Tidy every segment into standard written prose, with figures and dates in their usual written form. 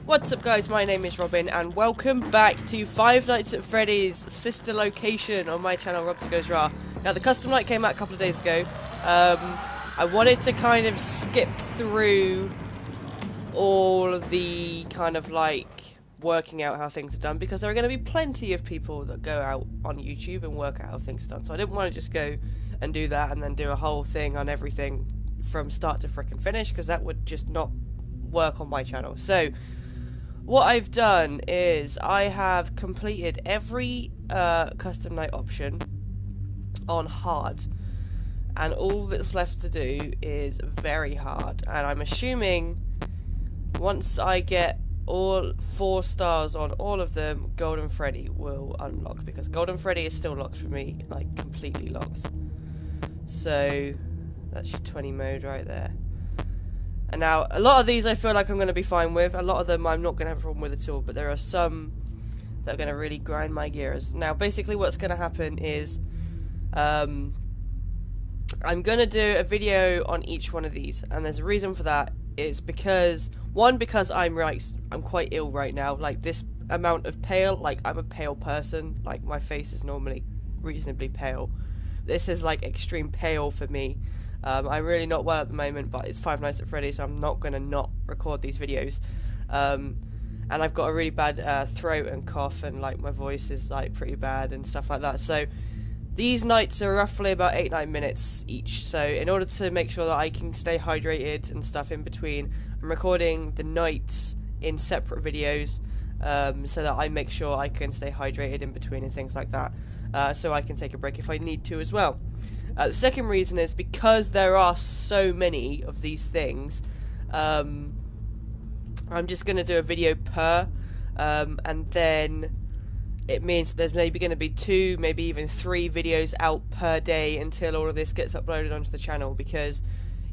What's up guys, my name is Robin and welcome back to Five Nights at Freddy's sister location on my channel, Robs Goes Raw. Now the custom night came out a couple of days ago. I wanted to kind of skip through all of the kind of like working out how things are done because there are going to be plenty of people that go out on YouTube and work out how things are done. So I didn't want to just go and do that and then do a whole thing on everything from start to frickin' finish because that would just not work on my channel. So what I've done is I have completed every custom night option on hard, and all that's left to do is very hard, and I'm assuming once I get all 4 stars on all of them, Golden Freddy will unlock, because Golden Freddy is still locked for me, like completely locked. So that's your 20 mode right there. And now, a lot of these I feel like I'm going to be fine with. A lot of them I'm not going to have a problem with at all. But there are some that are going to really grind my gears. Now, basically what's going to happen is I'm going to do a video on each one of these. And there's a reason for that. It's because, one, because I'm quite ill right now. Like, this amount of pale, like, I'm a pale person. Like, my face is normally reasonably pale. This is, like, extreme pale for me. I'm really not well at the moment, but it's Five Nights at Freddy's, so I'm not going to not record these videos. And I've got a really bad throat and cough, and like my voice is like pretty bad and stuff like that. So these nights are roughly about 8-9 minutes each. So in order to make sure that I can stay hydrated and stuff in between, I'm recording the nights in separate videos, so that I make sure I can stay hydrated in between and things like that. So I can take a break if I need to as well. The second reason is because there are so many of these things, I'm just going to do a video per, and then it means there's maybe going to be 2, maybe even 3 videos out per day until all of this gets uploaded onto the channel, because,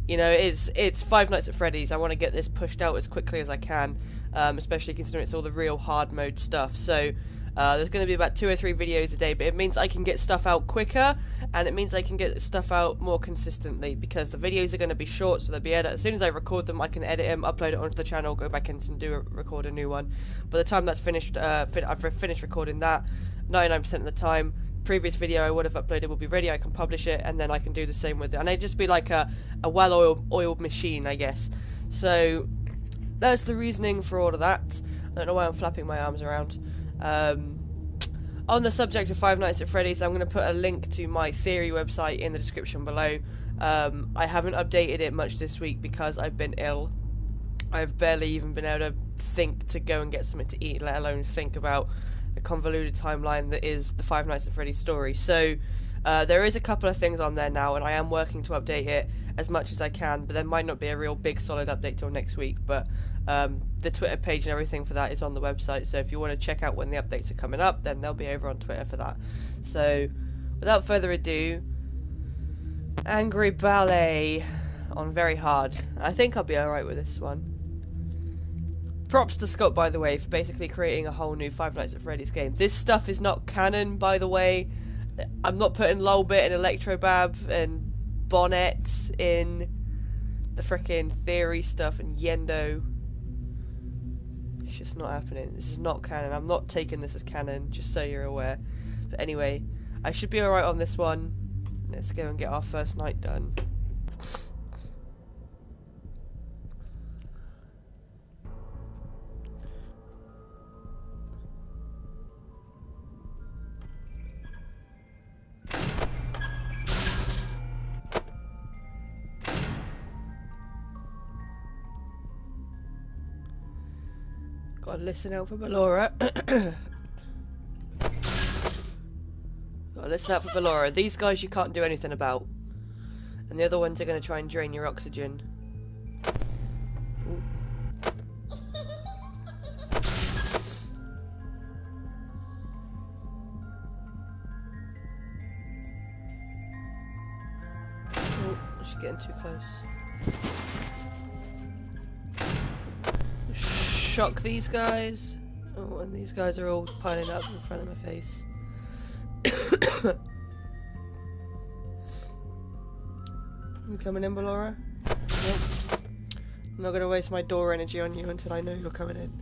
you know, it's Five Nights at Freddy's. I want to get this pushed out as quickly as I can, especially considering it's all the real hard mode stuff. So there's going to be about 2 or 3 videos a day, but it means I can get stuff out quicker, and it means I can get stuff out more consistently, because the videos are going to be short, so they'll be edited. As soon as I record them, I can edit them, upload it onto the channel, go back in and record a new one. By the time that's finished, I've finished recording that 99% of the time. The previous video I would have uploaded will be ready, I can publish it, and then I can do the same with it. And it'd just be like a well-oiled machine, I guess. So that's the reasoning for all of that. I don't know why I'm flapping my arms around. On the subject of Five Nights at Freddy's, I'm going to put a link to my theory website in the description below. I haven't updated it much this week because I've been ill. I've barely even been able to think to go and get something to eat, let alone think about the convoluted timeline that is the Five Nights at Freddy's story. So there is a couple of things on there now, and I am working to update it as much as I can, but there might not be a real big solid update till next week. But the Twitter page and everything for that is on the website, so if you want to check out when the updates are coming up, then they'll be over on Twitter for that. So without further ado, Angry Ballet on very hard. I think I'll be alright with this one. Props to Scott, by the way, for basically creating a whole new Five Nights at Freddy's game. This stuff is not canon, by the way. I'm not putting Lolbit and Electrobab and Bonnet in the frickin' theory stuff and Yendo. It's just not happening. This is not canon. I'm not taking this as canon, just so you're aware. But anyway, I should be alright on this one. Let's go and get our first night done. Gotta listen out for Ballora. Gotta listen out for Ballora. These guys you can't do anything about. And the other ones are gonna try and drain your oxygen. Ooh. Oh, she's getting too close. Shock these guys. Oh, and these guys are all piling up in front of my face. You coming in, Ballora? Nope. I'm not going to waste my door energy on you until I know you're coming in.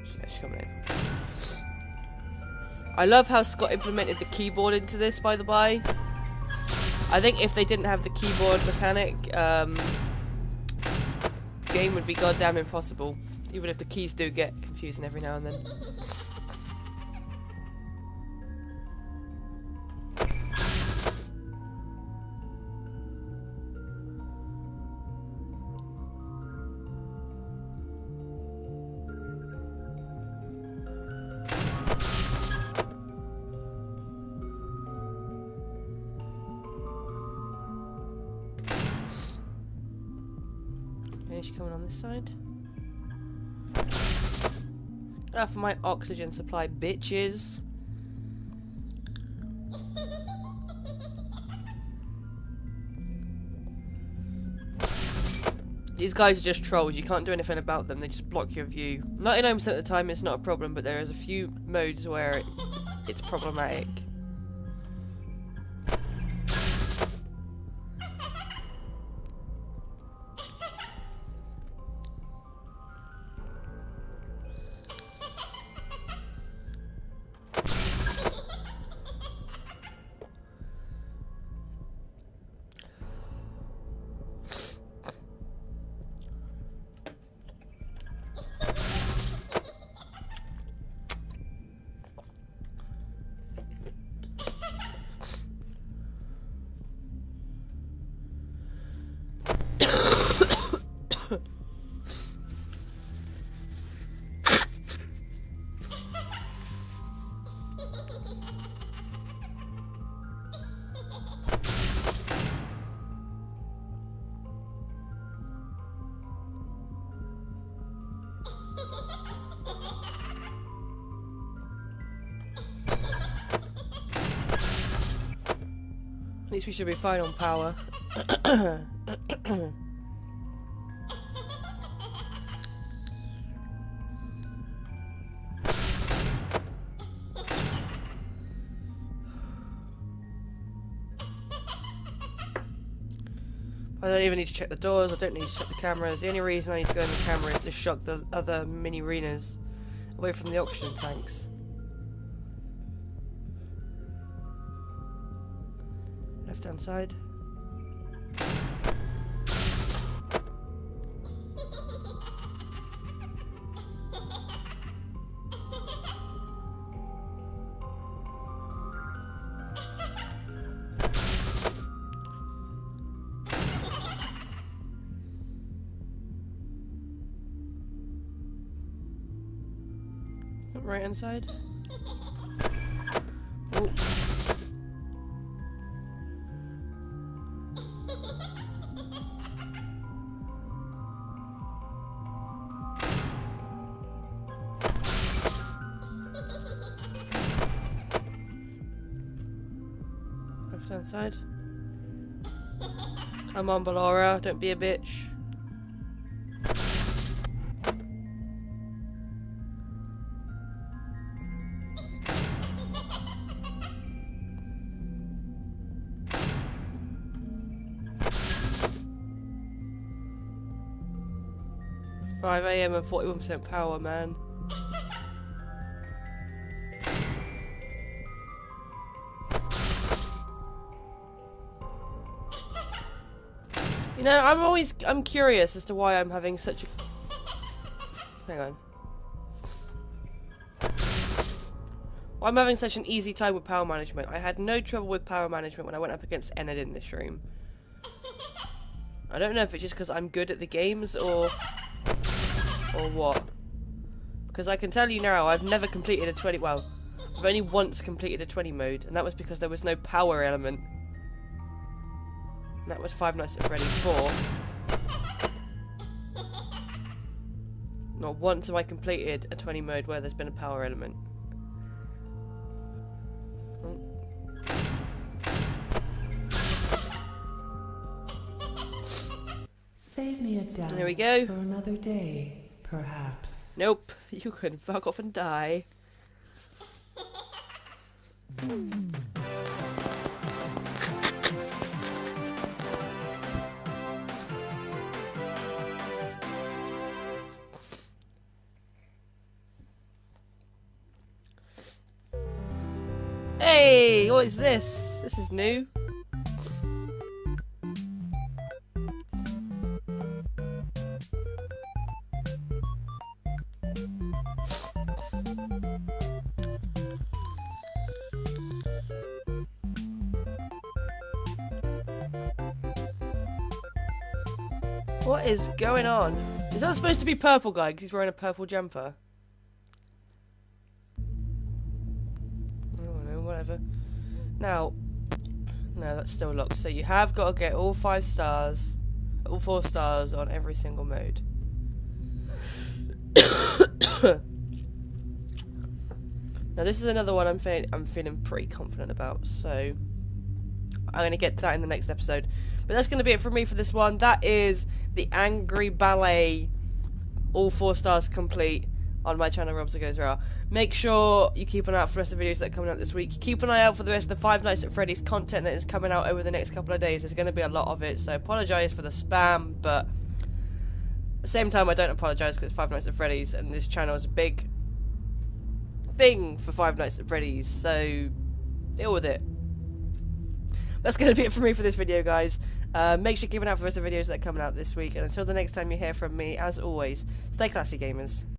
She's coming in. I love how Scott implemented the keyboard into this, by the by. I think if they didn't have the keyboard mechanic, game would be goddamn impossible. Even if the keys do get confusing every now and then. Okay, she's coming on this side. Enough for my oxygen supply, bitches. These guys are just trolls. You can't do anything about them. They just block your view. 99% of the time it's not a problem, but there is a few modes where it's problematic. At least we should be fine on power. I don't even need to check the doors, I don't need to check the cameras. The only reason I need to go in the camera is to shock the other mini-arenas away from the oxygen tanks. Left hand side. Right hand side. Ooh. 10 side. Come on, Ballora, don't be a bitch. $5 AM and 41% power, man. You know, I'm curious as to why I'm having such a... Hang on. Why I'm having such an easy time with power management. I had no trouble with power management when I went up against Enid in this room. I don't know if it's just because I'm good at the games or what. Because I can tell you now, I've never completed a 20... Well, I've only once completed a 20 mode, and that was because there was no power element. And that was Five Nights at Freddy's 4. Not once have I completed a 20 mode where there's been a power element. Oh. Save me a doubt. There we go. For another day, Perhaps. Nope, you can fuck off and die. Hey, what is this? This is new. What is going on? Is that supposed to be purple guy because he's wearing a purple jumper? Whatever. Now, no, that's still locked. So you have got to get all 5 stars, all 4 stars on every single mode. Now this is another one I'm feeling pretty confident about. So I'm going to get to that in the next episode. But that's going to be it from me for this one. That is the Angry Ballet, all 4 stars complete, on my channel, Robs Goes Raw. Make sure you keep an eye out for the rest of the videos that are coming out this week. Keep an eye out for the rest of the Five Nights at Freddy's content that is coming out over the next couple of days. There's going to be a lot of it, so apologise for the spam, but at the same time I don't apologise because it's Five Nights at Freddy's and this channel is a big thing for Five Nights at Freddy's, so deal with it. That's going to be it for me for this video, guys. Make sure you keep an eye out for the rest of the videos that are coming out this week, and until the next time you hear from me, as always, stay classy, gamers.